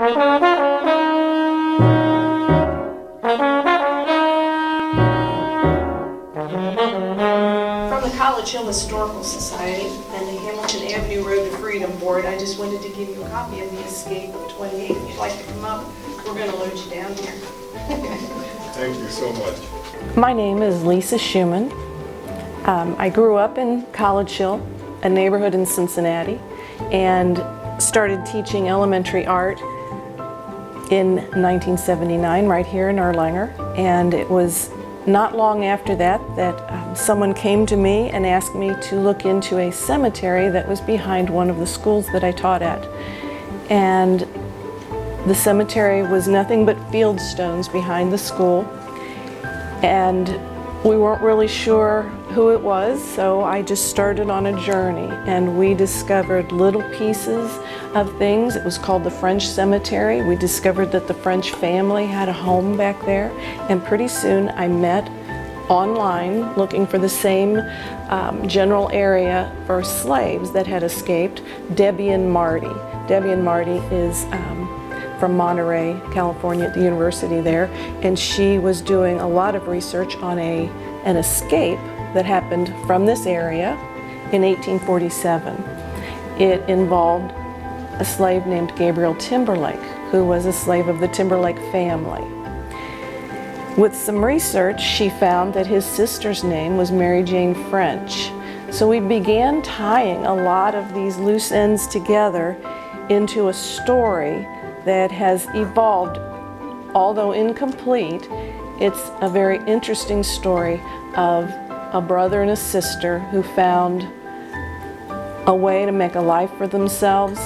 From the College Hill Historical Society and the Hamilton Avenue Road to Freedom Board, I just wanted to give you a copy of The Escape of 28. If you'd like to come up, we're going to load you down here. Thank you so much. My name is Lisa Schumann. I grew up in College Hill, a neighborhood in Cincinnati, and started teaching elementary art in 1979 right here in Erlanger. And it was not long after that someone came to me and asked me to look into a cemetery that was behind one of the schools that I taught at. And the cemetery was nothing but field stones behind the school. And we weren't really sure who it was, so I just started on a journey, and we discovered little pieces of things. It was called the French Cemetery. We discovered that the French family had a home back there, and pretty soon I met online looking for the same general area for slaves that had escaped, Debbie and Marty. Debbie and Marty is from Monterey, California, at the university there, and she was doing a lot of research on an escape that happened from this area in 1847. It involved a slave named Gabriel Timberlake, who was a slave of the Timberlake family. With some research, she found that his sister's name was Mary Jane French. So we began tying a lot of these loose ends together into a story that has evolved. Although incomplete, it's a very interesting story of a brother and a sister who found a way to make a life for themselves,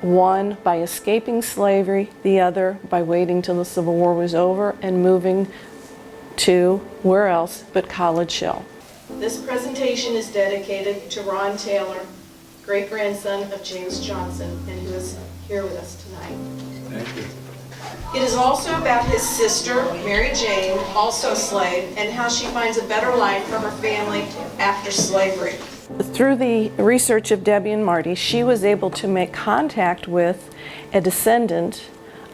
one by escaping slavery, the other by waiting till the Civil War was over and moving to where else but College Hill. This presentation is dedicated to Ron Taylor, great-grandson of James Johnson, and who is here with us tonight. Thank you. It is also about his sister, Mary Jane, also a slave, and how she finds a better life for her family after slavery. Through the research of Debbie and Marty, she was able to make contact with a descendant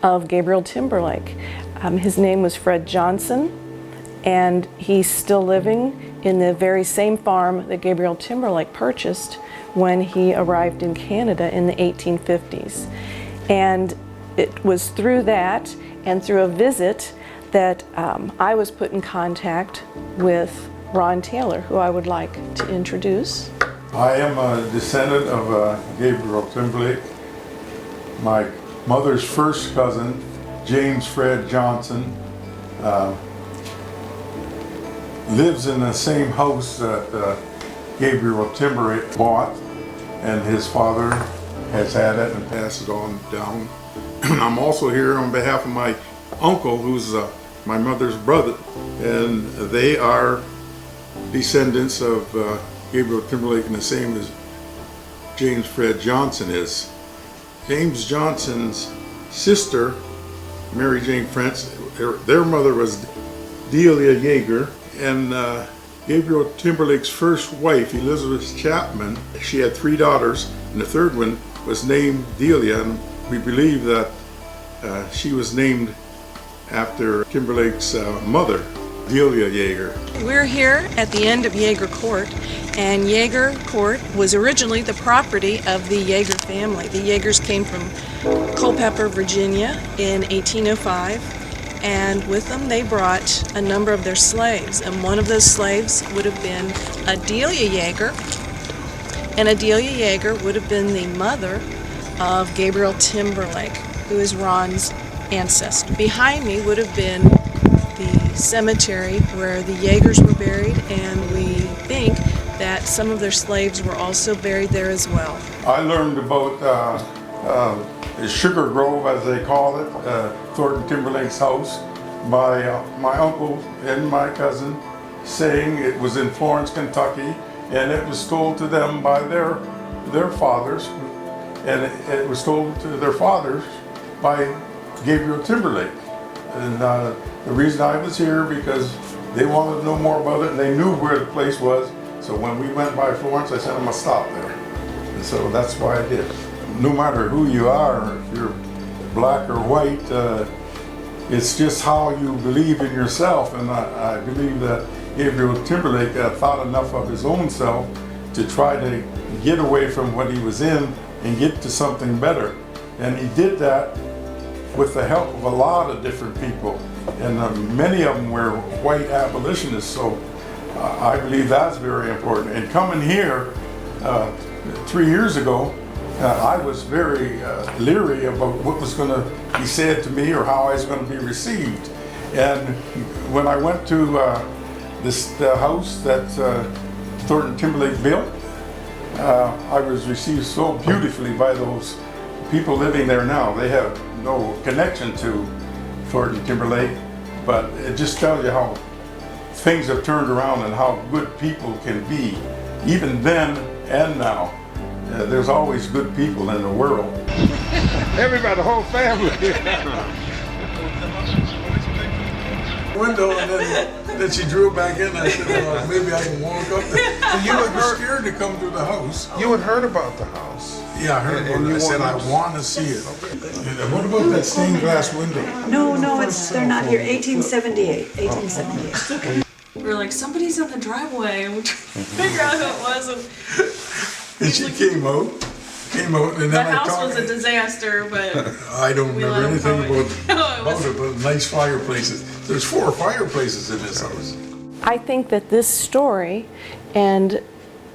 of Gabriel Timberlake. His name was Fred Johnson, and he's still living in the very same farm that Gabriel Timberlake purchased when he arrived in Canada in the 1850s. And it was through that and through a visit that I was put in contact with Ron Taylor, who I would like to introduce. I am a descendant of Gabriel Timberlake. My mother's first cousin, James Fred Johnson, lives in the same house that Gabriel Timberlake bought, and his father has had it and passed it on down. I'm also here on behalf of my uncle, who's my mother's brother, and they are descendants of Gabriel Timberlake, and the same as James Fred Johnson is. James Johnson's sister, Mary Jane French, their mother was Delia Yeager, and Gabriel Timberlake's first wife, Elizabeth Chapman, she had 3 daughters, and the third one was named Delia, and we believe that she was named after Timberlake's mother, Delia Yeager. We're here at the end of Yeager Court, and Yeager Court was originally the property of the Yeager family. The Yeagers came from Culpeper, Virginia in 1805, and with them they brought a number of their slaves, and one of those slaves would have been Adelia Yeager, and Adelia Yeager would have been the mother of Gabriel Timberlake, who is Ron's ancestor. Behind me would have been the cemetery where the Yeagers were buried, and we think that some of their slaves were also buried there as well. I learned about Sugar Grove, as they call it, Thornton Timberlake's house, by my uncle and my cousin, saying it was in Florence, Kentucky, and it was told to them by their fathers, and it was told to their fathers by Gabriel Timberlake. And the reason I was here because they wanted to know more about it, and they knew where the place was. So when we went by Florence, I said I'm gonna stop there. And so that's why I did. No matter who you are, if you're black or white. It's just how you believe in yourself, and I believe that Gabriel Timberlake thought enough of his own self to try to get away from what he was in and get to something better. And he did that with the help of a lot of different people, and many of them were white abolitionists, so I believe that's very important. And coming here 3 years ago, I was very leery about what was going to be said to me or how I was going to be received. And when I went to the house that Thornton Timberlake built, I was received so beautifully by those people living there now. They have no connection to Thornton Timberlake, but it just tells you how things have turned around and how good people can be, even then and now. There's always good people in the world. Everybody, the whole family. Window, and then she drew it back in. I said, well, maybe I can walk up there. So you were scared to come to the house. You had heard about the house. Yeah, I heard about it. I said, I want to see it. And what about that stained glass window? No, they're not here. 1878. 1878. We were like, somebody's in the driveway, and we tried to figure out who it was. And she came out, and then The I house talked. was a disaster, but I don't we remember let 'em anything go in. about No, it was- it, but nice fireplaces. There's 4 fireplaces in this house. I think that this story and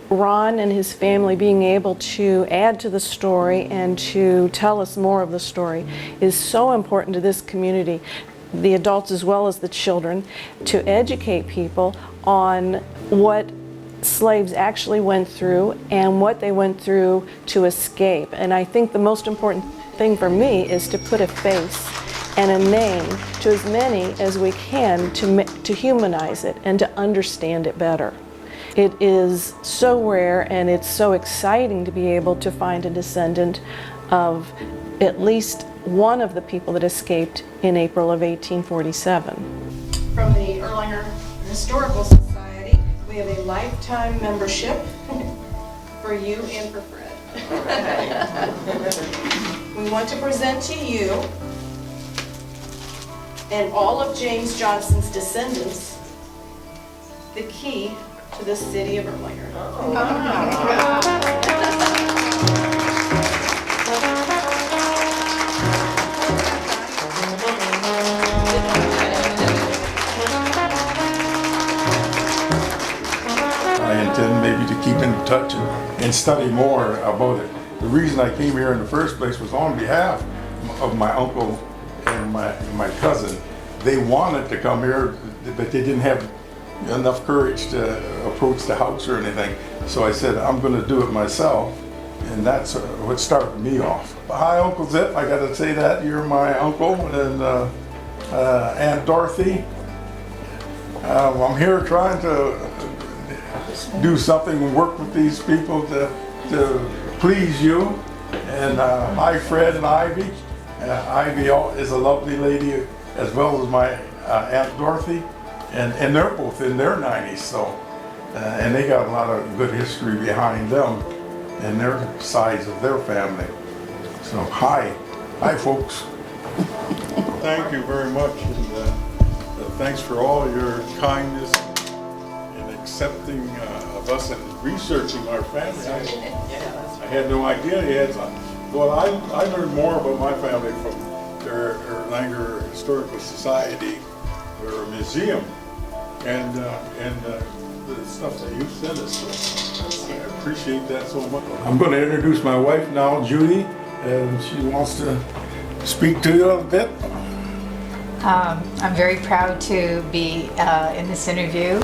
Ron and his family being able to add to the story and to tell us more of the story is so important to this community, the adults as well as the children, to educate people on what slaves actually went through and what they went through to escape. And I think the most important thing for me is to put a face and a name to as many as we can to humanize it and to understand it better. It is so rare, and it's so exciting to be able to find a descendant of at least one of the people that escaped in April of 1847. From the Erlanger Historical Society, we have a lifetime membership for you and for Fred. We want to present to you and all of James Johnson's descendants the key to the city of Erlanger. I intend maybe to keep in touch and study more about it. The reason I came here in the first place was on behalf of my uncle and my cousin. They wanted to come here, but they didn't have enough courage to approach the house or anything. So I said, I'm going to do it myself, and that's what started me off. Hi, Uncle Zip. I got to say that you're my uncle, and Aunt Dorothy. I'm here trying to do something and work with these people to please you. And hi, Fred and Ivy. Ivy is a lovely lady, as well as my Aunt Dorothy. And they're both in their 90s, so, and they got a lot of good history behind them and their sides of their family. So, hi folks. Thank you very much, and thanks for all your kindness in accepting of us and researching our family. I had no idea you had some. Well, I learned more about my family from their Erlanger Historical Society, or museum, and the stuff that you sent us. So I appreciate that so much. I'm going to introduce my wife now, Judy, and she wants to speak to you a bit. I'm very proud to be in this interview.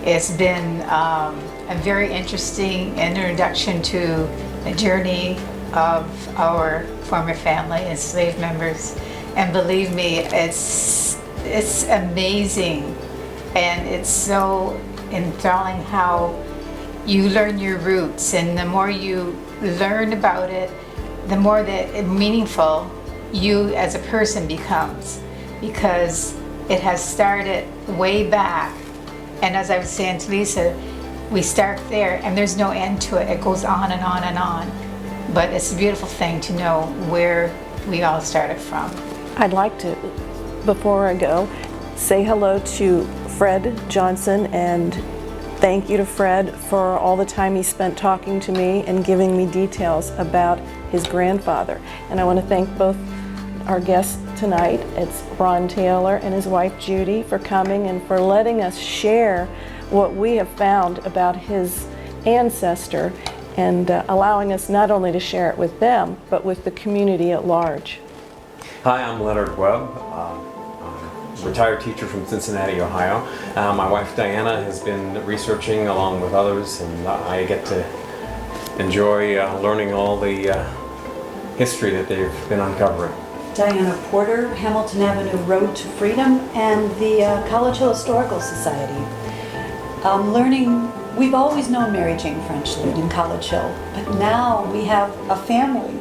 It's been a very interesting introduction to the journey of our former family and slave members. And believe me, it's amazing, and it's so enthralling how you learn your roots, and the more you learn about it, the more that meaningful you as a person becomes, because it has started way back. And as I was saying to Lisa, we start there and there's no end to it. It goes on and on and on. But it's a beautiful thing to know where we all started from. I'd like to, before I go, say hello to Fred Johnson and thank you to Fred for all the time he spent talking to me and giving me details about his grandfather. And I want to thank both our guests tonight. It's Ron Taylor and his wife Judy for coming and for letting us share what we have found about his ancestor and allowing us not only to share it with them, but with the community at large. Hi, I'm Leonard Webb. I'm a retired teacher from Cincinnati, Ohio. My wife Diana has been researching along with others, and I get to enjoy learning all the history that they've been uncovering. Diana Porter, Hamilton Avenue Road to Freedom, and the College Hill Historical Society. We've always known Mary Jane French lived in College Hill, but now we have a family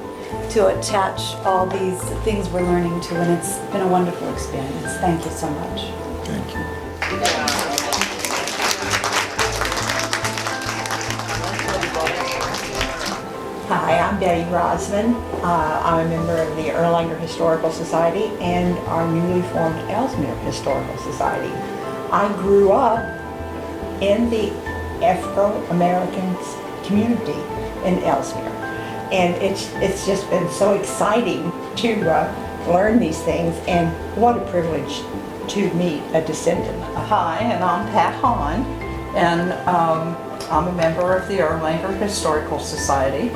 to attach all these things we're learning to, and it's been a wonderful experience. Thank you so much. Thank you. Hi, I'm Betty Rosman. I'm a member of the Erlanger Historical Society and our newly formed Ellesmere Historical Society. I grew up in the Afro-American community in Ellesmere, and it's just been so exciting to learn these things, and what a privilege to meet a descendant. Hi, and I'm Pat Hahn, and I'm a member of the Erlanger Historical Society.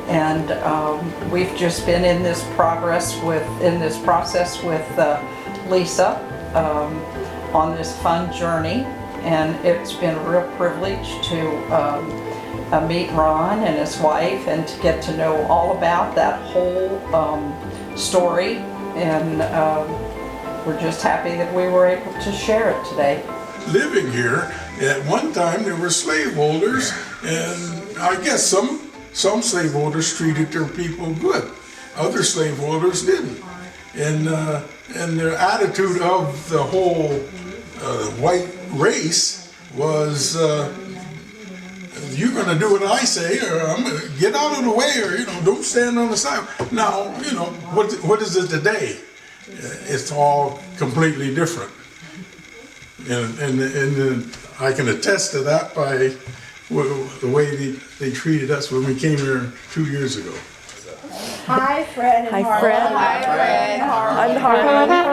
And we've just been in this process with Lisa on this fun journey, and it's been a real privilege to meet Ron and his wife and to get to know all about that whole story. And we're just happy that we were able to share it today. Living here, at one time there were slaveholders, and I guess some slaveholders treated their people good. Other slaveholders didn't. And their attitude of the whole white race was, you're going to do what I say, or I'm going to get out of the way, or don't stand on the side. Now, what is it today? It's all completely different. And I can attest to that by the way they treated us when we came here 2 years ago. Hi, Fred and Hi, Harlan. Fred. Hi, Fred. I'm Harlan.